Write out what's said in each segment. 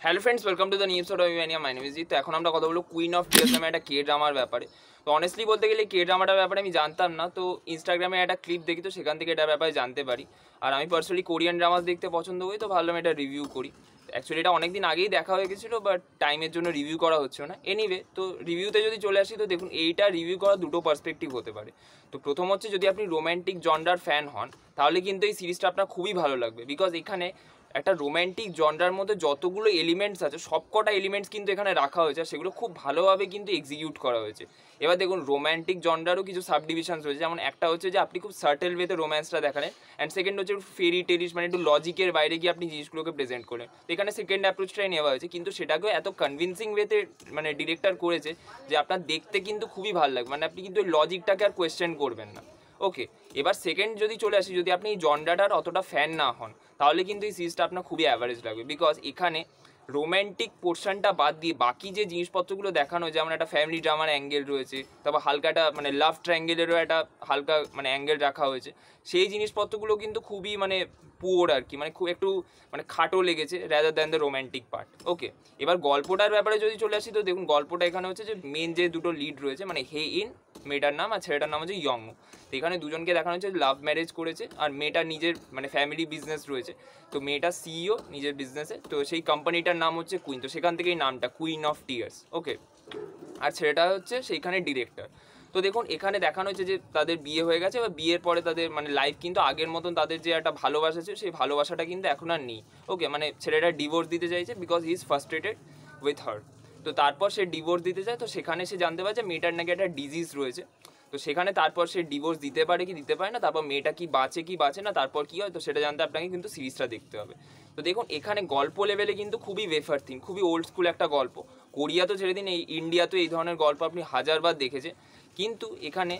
Hello friends, welcome to the new episode of ইউএনিয়া। My name is Jeet. তো এখন আমরা কথা বলবো কুইন অফ টিয়ার্স নামে একটা কে ড্রামার ব্যাপারে। তো অনেস্টলি বলতে গেলে কে ড্রামাটার ব্যাপারে আমি জানতাম না, তো ইনস্টাগ্রামে একটা ক্লিপ দেখি, তো সেখান থেকে এটার ব্যাপারে জানতে পারি। আর আমি পার্সোনালি কোরিয়ান ড্রামাস দেখতে পছন্দ করি, তো ভাবলাম এটা রিভিউ করি। অ্যাকচুয়ালি এটা অনেকদিন আগেই দেখা হয়ে গেছিলো, বাট টাইমের জন্য রিভিউ করা হচ্ছিল না। এনিওয়ে, তো রিভিউতে যদি চলে আসি, তো দেখুন এইটা রিভিউ করার দুটো পার্সপেক্টিভ হতে পারে। তো প্রথম হচ্ছে, যদি আপনি রোম্যান্টিক জনরার ফ্যান হন, তাহলে কিন্তু এই সিরিজটা আপনার খুবই ভালো লাগবে। বিকজ এখানে একটা রোম্যান্টিক জনরার মধ্যে যতগুলো এলিমেন্টস আছে, সবকটা এলিমেন্টস কিন্তু এখানে রাখা হয়েছে, আর সেগুলো খুব ভালোভাবে কিন্তু এক্সিকিউট করা হয়েছে। এবার দেখুন, রোম্যান্টিক জনরারও কিছু সাব ডিভিশনস রয়েছে। যেমন একটা হচ্ছে যে আপনি খুব সার্টেল ওয়েতে রোম্যান্সটা দেখালেন, অ্যান্ড সেকেন্ড হচ্ছে ফেরি টেরিস, মানে একটু লজিকের বাইরে গিয়ে আপনি জিনিসগুলোকে প্রেজেন্ট করেন। তো এখানে সেকেন্ড অ্যাপ্রোচটাই নেওয়া হয়েছে, কিন্তু সেটাকেও এত কনভিনসিং ওয়েতে মানে ডিরেক্টর করেছে যে আপনার দেখতে কিন্তু খুবই ভালো লাগবে। মানে আপনি কিন্তু ওই লজিকটাকে আর কোয়েশ্চেন করবেন না। ওকে, এবার সেকেন্ড যদি চলে আসি, যদি আপনি এই জনরাটার অতটা ফ্যান না হন, তাহলে কিন্তু এই সিরিজটা আপনার খুবই অ্যাভারেজ লাগবে। বিকজ এখানে রোম্যান্টিক পোর্শনটা বাদ দিয়ে বাকি যে জিনিসপত্রগুলো দেখানো, যেমন একটা ফ্যামিলি ড্রামার অ্যাঙ্গেল রয়েছে, তারপর হালকা একটা মানে লাভ ট্রায়াঙ্গেলেরও একটা হালকা মানে অ্যাঙ্গেল রাখা হয়েছে, সেই জিনিসপত্রগুলো কিন্তু খুবই মানে পুয়োর আর কি, মানে খুব একটু মানে খাটো লেগেছে rather than the romantic part. Okay, এবার গল্পটার ব্যাপারে যদি চলে আসি, তো দেখুন গল্পটা এখানে হচ্ছে যে মেন যে দুটো লিড রয়েছে, মানে হে ইন, মেয়েটার নাম, আর ছেলেটার নাম হচ্ছে ইয়ং। তো এখানে দুজনকে দেখানো হচ্ছে লাভ ম্যারেজ করেছে, আর মেয়েটার নিজের মানে ফ্যামিলি বিজনেস রয়েছে। তো মেয়েটা সিইও নিজের বিজনেসে, তো সেই কোম্পানিটার নাম হচ্ছে কুইন, তো সেখান থেকেই নামটা কুইন অফ টিয়ার্স। ওকে, আর ছেলেটা হচ্ছে সেইখানে ডিরেক্টর। তো দেখুন এখানে দেখানো হচ্ছে যে তাদের বিয়ে হয়ে গেছে, বা বিয়ের পরে তাদের মানে লাইফ কিন্তু আগের মতন, তাদের যে একটা ভালোবাসা ছিল সেই ভালোবাসাটা কিন্তু এখন আর নেই। ওকে, মানে ছেলেটা ডিভোর্স দিতে চাইছে because he is frustrated with her. তো তারপর সে ডিভোর্স দিতে চায়, তো সেখানে সে জানতে পারে যে মেয়েটার নাকি একটা ডিজিজ রয়েছে। তো সেখানে তারপর সে ডিভোর্স দিতে পারে কি দিতে পারে না, তারপর মেয়েটা কি বাঁচে না, তারপর কি হয়, তো সেটা জানতে আপনাকে কিন্তু সিরিজটা দেখতে হবে। তো দেখুন এখানে গল্প লেভেলে কিন্তু খুবই ওয়েফার থিং, খুবই ওল্ড স্কুল একটা গল্প। কোরিয়া তো ছেড়ে দিন, এই ইন্ডিয়া তো এই ধরনের গল্প আপনি হাজারবার দেখেছে। কিন্তু এখানে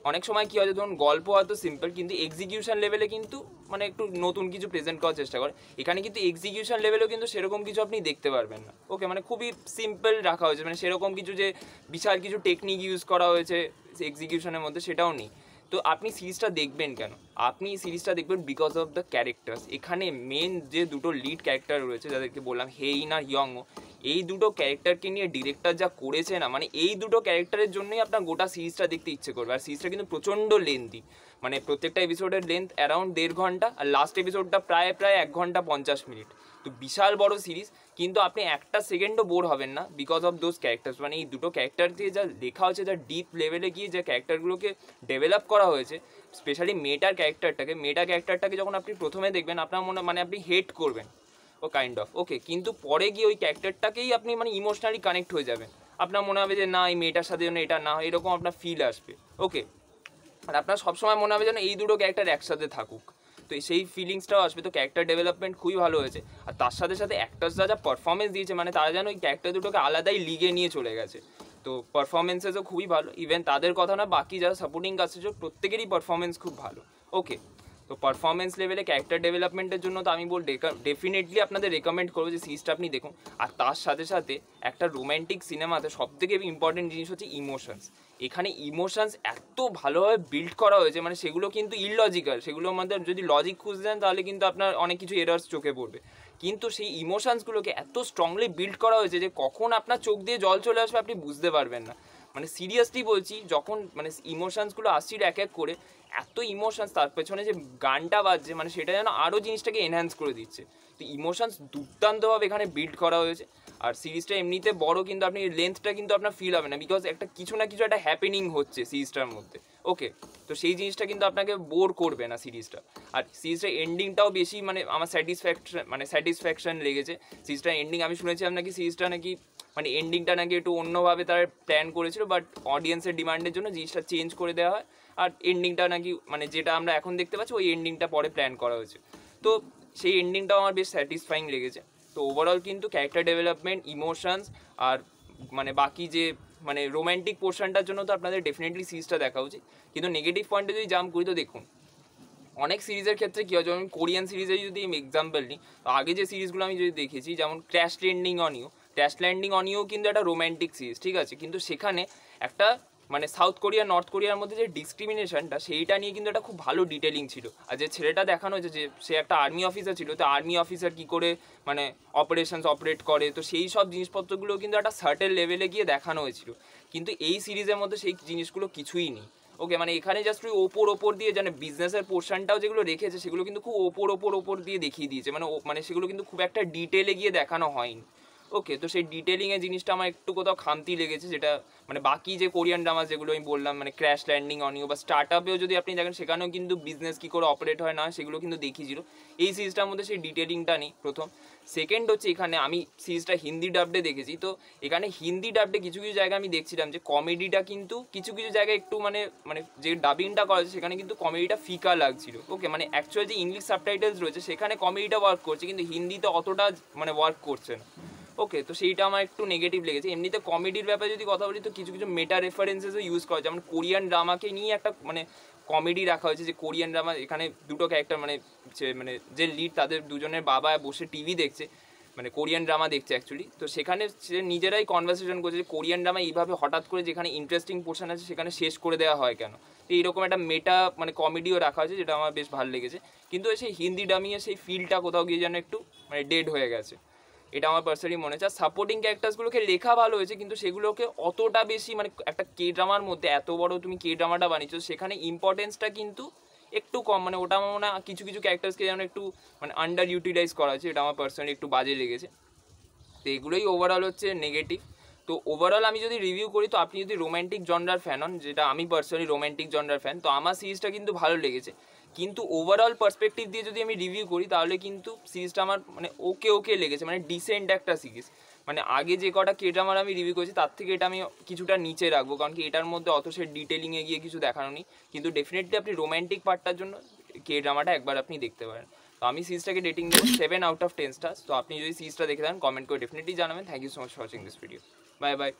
অনেক সময় কী হয়, ধরুন গল্প হয়তো সিম্পল, কিন্তু এক্সিকিউশন লেভেলে কিন্তু মানে একটু নতুন কিছু প্রেজেন্ট করার চেষ্টা করে। এখানে কিন্তু এক্সিকিউশন লেভেলেও কিন্তু সেরকম কিছু আপনি দেখতে পারবেন না। ওকে, মানে খুবই সিম্পল রাখা হয়েছে, মানে সেরকম কিছু যে বিশাল কিছু টেকনিক ইউজ করা হয়েছে এক্সিকিউশনের মধ্যে, সেটাও নেই। তো আপনি সিরিজটা দেখবেন কেন? আপনি সিরিজটা দেখবেন বিকজ অফ দ্য ক্যারেক্টার্স। এখানে মেন যে দুটো লিড ক্যারেক্টার রয়েছে, যাদেরকে বললাম হেইন আর ইয়ংও, এই দুটো ক্যারেক্টারকে নিয়ে ডিরেক্টর যা করেছে না, মানে এই দুটো ক্যারেক্টারের জন্যই আপনার গোটা সিরিজটা দেখতে ইচ্ছে করবে। আর সিরিজটা কিন্তু প্রচণ্ড লেন্থি, মানে প্রত্যেকটা এপিসোডের লেন্থ অ্যারাউন্ড 1.5 ঘন্টা, আর লাস্ট এপিসোডটা প্রায় 1 ঘন্টা 50 মিনিট। তো বিশাল বড় সিরিজ, কিন্তু আপনি একটা সেকেন্ডও বোর হবেন না বিকজ অফ দোজ ক্যারেক্টার্স। মানে এই দুটো ক্যারেক্টার দিয়ে যা লেখা হয়েছে, যা ডিপ লেভেলে গিয়ে যে ক্যারেক্টারগুলোকে ডেভেলপ করা হয়েছে, স্পেশালি মেয়েটার ক্যারেক্টারটাকে যখন আপনি প্রথমে দেখবেন, আপনার মনে মানে আপনি হেট করবেন ও কাইন্ড অফ। ওকে, কিন্তু পরে গিয়ে ওই ক্যারেক্টারটাকেই আপনি মানে ইমোশনালি কানেক্ট হয়ে যাবেন। আপনার মনে হবে যে না, এই মেয়েটার সাথে যেন এটা না হয়, এরকম আপনার ফিল আসবে। ওকে, আর আপনার সবসময় মনে হবে যেন এই দুটো ক্যারেক্টার একসাথে থাকুক, তো সেই ফিলিংসটাও আসবে। তো ক্যারেক্টার ডেভেলপমেন্ট খুবই ভালো হয়েছে, আর তার সাথে সাথে অ্যাক্টার্সরা যা পারফরমেন্স দিয়েছে, মানে তারা যেন ওই ক্যারেক্টার দুটোকে আলাদাই লিগে নিয়ে চলে গেছে। তো পারফরমেন্সেসও খুবই ভালো। ইভেন তাদের কথা না, বাকি যারা সাপোর্টিং কাস্ট আছে প্রত্যেকেরই পারফরমেন্স খুব ভালো। ওকে, তো পারফরমেন্স লেভেলে ক্যারেক্টার ডেভেলপমেন্টের জন্য তো আমি ডেফিনেটলি আপনাদের রেকমেন্ড করবো যে সিরিজটা আপনি দেখুন। আর তার সাথে সাথে একটা রোম্যান্টিক সিনেমাতে সবথেকে ইম্পর্টেন্ট জিনিস হচ্ছে ইমোশনস। এখানে ইমোশনস এত ভালোভাবে বিল্ড করা হয়েছে, মানে সেগুলো কিন্তু ইললজিক্যাল, সেগুলোর মধ্যে যদি লজিক খুঁজে দেন তাহলে কিন্তু আপনার অনেক কিছু এরার্স চোখে পড়বে। কিন্তু সেই ইমোশনসগুলোকে এত স্ট্রংলি বিল্ড করা হয়েছে যে কখন আপনার চোখ দিয়ে জল চলে আসবে আপনি বুঝতে পারবেন না। মানে সিরিয়াসলি বলছি, যখন মানে ইমোশনসগুলো আসছিল এক এক করে, এত ইমোশনস, তার পেছনে যে গানটা বাজছে, মানে সেটা যেন আরও জিনিসটাকে এনহ্যান্স করে দিচ্ছে। তো ইমোশনস দুর্দান্তভাবে এখানে বিল্ড করা হয়েছে। আর সিরিজটা এমনিতে বড়, কিন্তু আপনি লেন্থটা কিন্তু আপনার ফিল হবে না, বিকজ একটা কিছু না কিছু একটা হ্যাপেনিং হচ্ছে সিরিজটার মধ্যে। ওকে, তো সেই জিনিসটা কিন্তু আপনাকে বোর করবে না সিরিজটা। আর সিরিজটার এন্ডিংটাও বেশি মানে আমার স্যাটিসফ্যাকশন লেগেছে। সিরিজটার এন্ডিং আমি শুনেছিলাম নাকি সিরিজটা নাকি মানে এন্ডিংটা নাকি একটু অন্যভাবে তারা প্ল্যান করেছিল, বাট অডিয়েন্সের ডিমান্ডের জন্য জিনিসটা চেঞ্জ করে দেওয়া হয়। আর এন্ডিংটা নাকি মানে যেটা আমরা এখন দেখতে পাচ্ছি, ওই এন্ডিংটা পরে প্ল্যান করা হয়েছে। তো সেই এন্ডিংটাও আমার বেশ স্যাটিসফাইং লেগেছে। তো ওভারঅল কিন্তু ক্যারেক্টার ডেভেলপমেন্ট, ইমোশনস, আর মানে বাকি যে মানে রোম্যান্টিক পোর্শনটার জন্য তো আপনাদের ডেফিনেটলি সিরিজটা দেখা উচিত। কিন্তু নেগেটিভ পয়েন্টে যদি জাম্প করি, তো দেখুন অনেক সিরিজের ক্ষেত্রে কী হয়, যেমন কোরিয়ান সিরিজে যদি আমি এক্সাম্পল নিই, তো আগে যে সিরিজগুলো আমি যদি দেখেছি, যেমন ক্র্যাশ ল্যান্ডিং অন ইউ কিন্তু একটা রোম্যান্টিক সিরিজ, ঠিক আছে, কিন্তু সেখানে একটা মানে সাউথ কোরিয়া নর্থ কোরিয়ার মধ্যে যে ডিসক্রিমিনেশনটা সেইটা নিয়ে কিন্তু একটা খুব ভালো ডিটেলিং ছিল। আর যে ছেলেটা দেখানো হয়েছে যে সে একটা আর্মি অফিসার ছিল, তো আর্মি অফিসার কী করে মানে অপারেশনস অপারেট করে, তো সেই সব জিনিসপত্রগুলো কিন্তু একটা সার্টেন লেভেলে গিয়ে দেখানো হয়েছিল। কিন্তু এই সিরিজের মধ্যে সেই জিনিসগুলো কিছুই নেই। ওকে, মানে এখানে জাস্ট ওই ওপর দিয়ে জানে বিজনেসের পোর্শনটাও যেগুলো রেখেছে সেগুলো কিন্তু খুব ওপর দিয়ে দেখিয়ে দিয়েছে, মানে সেগুলো কিন্তু খুব একটা ডিটেলে গিয়ে দেখানো হয়নি। ওকে, তো সেই ডিটেলিংয়ের জিনিসটা আমার একটু কোথাও খামতি লেগেছে, যেটা মানে বাকি যে কোরিয়ান ড্রামা যেগুলো আমি বললাম মানে ক্র্যাশ ল্যান্ডিং অন ইউ বা স্টার্ট আপেও যদি আপনি দেখেন সেখানেও কিন্তু বিজনেস কী করে অপারেট হয় না সেগুলো কিন্তু দেখিয়েছিল। এই সিরিজটার মধ্যে সেই ডিটেলিংটা নেই প্রথম। সেকেন্ড হচ্ছে এখানে আমি সিরিজটা হিন্দি ডাবডে দেখেছি, তো এখানে হিন্দি ডাবডে কিছু কিছু জায়গায় আমি দেখছিলাম যে কমেডিটা কিন্তু কিছু কিছু জায়গায় একটু মানে মানে যে ডাবিংটা করা হয়েছে সেখানে কিন্তু কমেডিটা ফিকা লাগছিল। ওকে, মানে অ্যাকচুয়াল যে ইংলিশ সাবটাইটেলস রয়েছে সেখানে কমেডিটা ওয়ার্ক করছে, কিন্তু হিন্দিতে অতটা মানে ওয়ার্ক করছে না। ওকে, তো সেইটা আমার একটু নেগেটিভ লেগেছে। এমনিতে কমেডির ব্যাপারে যদি কথা বলি তো কিছু কিছু মেটা রেফারেন্সেসও ইউজ করা, যেমন কোরিয়ান ড্রামাকে নিয়ে একটা মানে কমেডি রাখা হয়েছে, যে কোরিয়ান ড্রামা এখানে দুটো ক্যারেক্টার মানে যে লিড তাদের দুজনের বাবা বসে টিভি দেখছে, মানে কোরিয়ান ড্রামা দেখছে অ্যাকচুয়ালি। তো সেখানে সে নিজেরাই কনভারসেশন করছে যে কোরিয়ান ড্রামা এইভাবে হঠাৎ করে যেখানে ইন্টারেস্টিং পোর্শন আছে সেখানে শেষ করে দেওয়া হয় কেন। তো এইরকম একটা মেটা মানে কমেডিও রাখা হয়েছে, যেটা আমার বেশ ভালো লেগেছে। কিন্তু সেই হিন্দি ডামিংয়ে সেই ফিলটা কোথাও গিয়ে যেন একটু মানে ডেড হয়ে গেছে, এটা আমার পার্সোনালি মনে হচ্ছে। আর সাপোর্টিং ক্যারেক্টার্সগুলোকে লেখা ভালো হয়েছে, কিন্তু সেগুলোকে অতটা বেশি মানে একটা কে ড্রামার মধ্যে এত বড় তুমি কে ড্রামাটা বানিয়েছো সেখানে ইম্পর্টেন্সটা কিন্তু একটু কম, মানে ওটা আমার মনে হয় কিছু কিছু ক্যারেক্টার্সকে যেন একটু মানে আন্ডার ইউটিলাইজ করা হয়েছে, এটা আমার পার্সোনালি একটু বাজে লেগেছে। তো এগুলোই ওভারঅল হচ্ছে নেগেটিভ। তো ওভারঅল আমি যদি রিভিউ করি, তো আপনি যদি রোম্যান্টিক জনরার ফ্যান হন, যেটা আমি পার্সোনালি রোম্যান্টিক জনরার ফ্যান, তো আমার সিরিজটা কিন্তু ভালো লেগেছে। কিন্তু ওভারঅল পার্সপেক্টিভ দিয়ে যদি আমি রিভিউ করি তাহলে কিন্তু সিরিজটা আমার মানে ওকে লেগেছে, মানে ডিসেন্ট একটা সিরিজ। মানে আগে যে কটা কে ড্রামার আমি রিভিউ করেছি তার থেকে এটা আমি কিছুটা নিচে রাখবো, কারণ কি এটার মধ্যে অত সে ডিটেলিংয়ে গিয়ে কিছু দেখানো নেই। কিন্তু ডেফিনেটলি আপনি রোম্যান্টিক পার্টটার জন্য কে ড্রামাটা একবার আপনি দেখতে পারেন। তো আমি সিরিজটাকে রেটিং দেবো 7/10 স্টার্স। তো আপনি যদি সিরিজটা দেখে থাকেন কমেন্ট করে ডেফিনেটলি জানাবেন। Thank you so much for watching this video. Bye by.